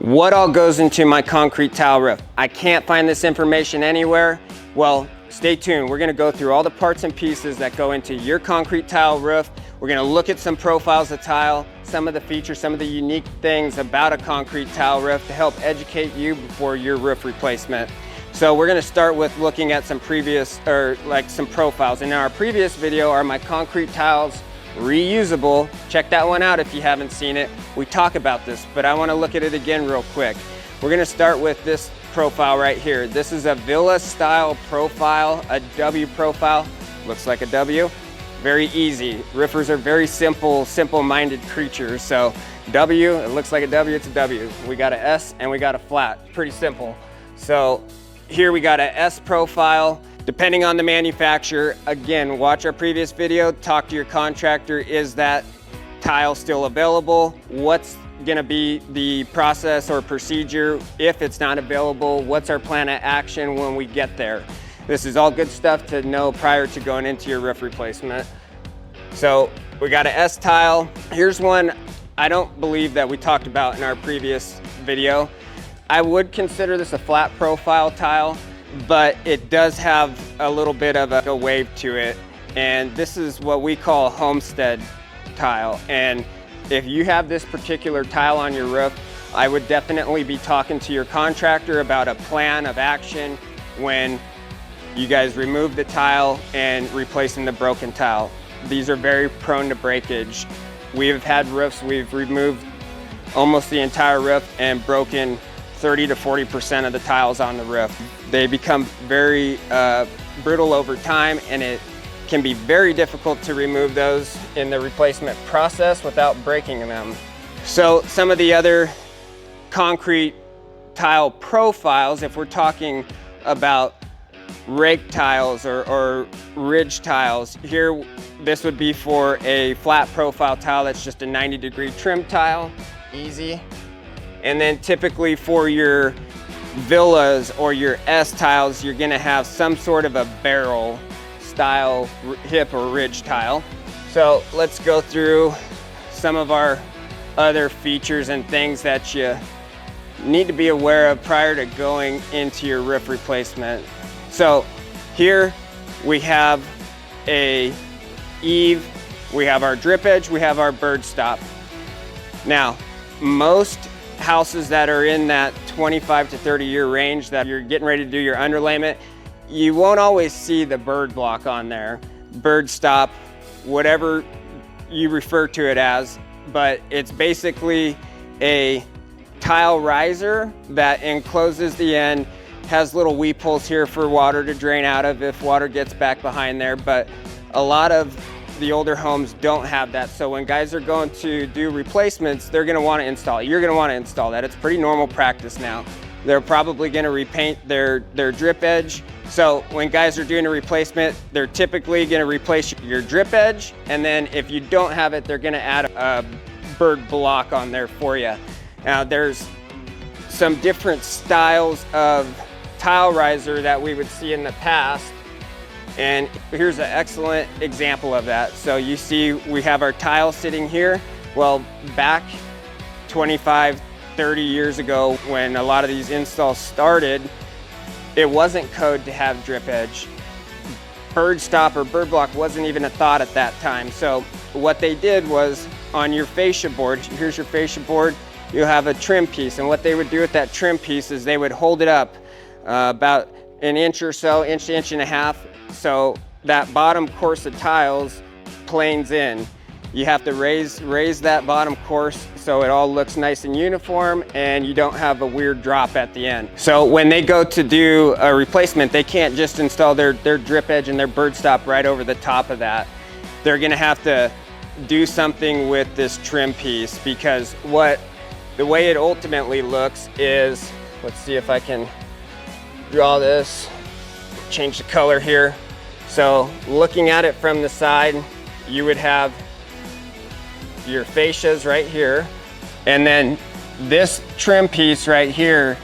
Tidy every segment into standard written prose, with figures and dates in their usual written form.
What all goes into my concrete tile roof? I can't find this information anywhere. Well, stay tuned. We're gonna go through all the parts and pieces that go into your concrete tile roof. We're gonna look at some profiles of tile, some of the features, some of the unique things about a concrete tile roof to help educate you before your roof replacement. So we're gonna start with looking at some some profiles. In our previous video, are my concrete tiles reusable? Check that one out if you haven't seen it. We talk about this, but I wanna look at it again real quick. We're gonna start with this profile right here. This is a villa style profile, a W profile. Looks like a W. Very easy. Roofers are very simple-minded creatures. So W, it looks like a W, it's a W. We got a S and we got a flat. Pretty simple. So here we got a S profile. Depending on the manufacturer, again, watch our previous video, talk to your contractor. Is that tile still available? What's gonna be the process or procedure if it's not available? What's our plan of action when we get there? This is all good stuff to know prior to going into your roof replacement. So we got an S tile. Here's one I don't believe that we talked about in our previous video. I would consider this a flat profile tile, but it does have a little bit of a wave to it. And this is what we call a Homestead tile. And if you have this particular tile on your roof, I would definitely be talking to your contractor about a plan of action when you guys remove the tile and replacing the broken tile. These are very prone to breakage. We've had roofs, we've removed almost the entire roof and broken 30 to 40% of the tiles on the roof. They become very brittle over time, and it can be very difficult to remove those in the replacement process without breaking them. So some of the other concrete tile profiles, if we're talking about rake tiles or ridge tiles, here this would be for a flat profile tile that's just a 90-degree trim tile, easy. And then typically for your villas or your S tiles, you're gonna have some sort of a barrel style hip or ridge tile. So let's go through some of our other features and things that you need to be aware of prior to going into your roof replacement. So here we have a eave, we have our drip edge, we have our bird stop. Now, most houses that are in that 25 to 30 year range that you're getting ready to do your underlayment, you won't always see the bird block on there. Bird stop, whatever you refer to it as, but it's basically a tile riser that encloses the end, has little weep holes here for water to drain out of if water gets back behind there, but a lot of the older homes don't have that. So when guys are going to do replacements, they're gonna wanna install it. You're gonna wanna install that. It's pretty normal practice now. They're probably gonna repaint their drip edge. So when guys are doing a replacement, they're typically gonna replace your drip edge, and then if you don't have it, they're gonna add a bird block on there for you. Now there's some different styles of tile riser that we would see in the past. And here's an excellent example of that. So you see we have our tile sitting here. Well, back 25, 30 years ago when a lot of these installs started, it wasn't code to have drip edge. Bird stop or bird block wasn't even a thought at that time. So what they did was on your fascia board, here's your fascia board, you'll have a trim piece. And what they would do with that trim piece is they would hold it up about an inch or so, inch to inch and a half. So that bottom course of tiles planes in. You have to raise that bottom course so it all looks nice and uniform and you don't have a weird drop at the end. So when they go to do a replacement, they can't just install their drip edge and their bird stop right over the top of that. They're gonna have to do something with this trim piece, because the way it ultimately looks is, let's see if I can draw this, change the color here. So looking at it from the side, you would have your fascias right here, and then this trim piece right here,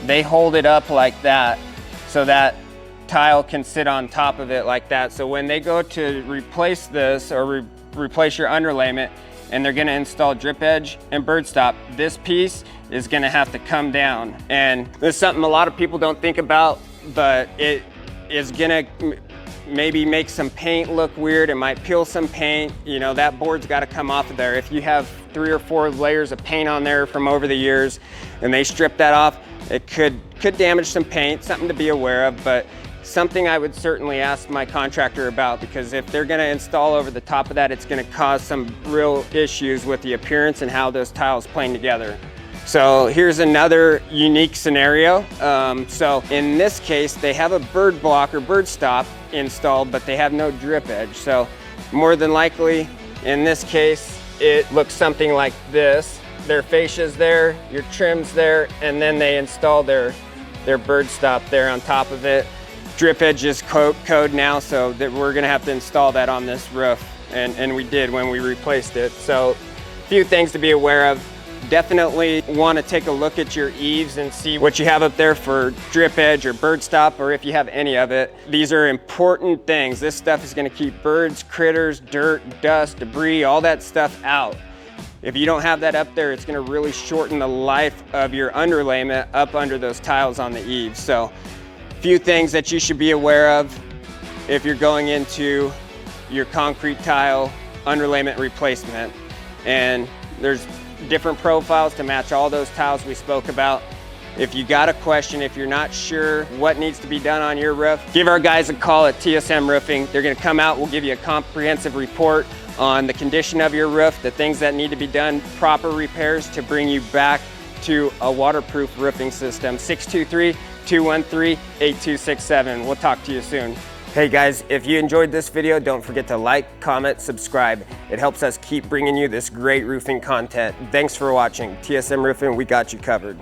they hold it up like that so that tile can sit on top of it like that. So when they go to replace this or replace your underlayment, and they're gonna install drip edge and bird stop, this piece is gonna have to come down. And this is something a lot of people don't think about, but it is gonna maybe make some paint look weird. It might peel some paint. You know, that board's gotta come off of there. If you have 3 or 4 layers of paint on there from over the years and they strip that off, it could damage some paint, something to be aware of, but something I would certainly ask my contractor about, because if they're gonna install over the top of that, it's gonna cause some real issues with the appearance and how those tiles playing together. So here's another unique scenario. So in this case, they have a bird block or bird stop installed, but they have no drip edge. So more than likely, in this case, it looks something like this. Their fascia's there, your trim's there, and then they install their bird stop there on top of it. Drip edge is code now, so that we're gonna have to install that on this roof, and we did when we replaced it. So a few things to be aware of. Definitely want to take a look at your eaves and see what you have up there for drip edge or bird stop, or if you have any of it. These are important things. This stuff is going to keep birds, critters, dirt, dust, debris, all that stuff out. If you don't have that up there, it's going to really shorten the life of your underlayment up under those tiles on the eaves. So a few things that you should be aware of if you're going into your concrete tile underlayment replacement. And there's different profiles to match all those tiles we spoke about. If you got a question, if you're not sure what needs to be done on your roof, give our guys a call at TSM Roofing. They're gonna come out, we'll give you a comprehensive report on the condition of your roof, the things that need to be done, proper repairs to bring you back to a waterproof roofing system. 623-213-8267. We'll talk to you soon. Hey guys, if you enjoyed this video, don't forget to like, comment, subscribe. It helps us keep bringing you this great roofing content. Thanks for watching. TSM Roofing, we got you covered.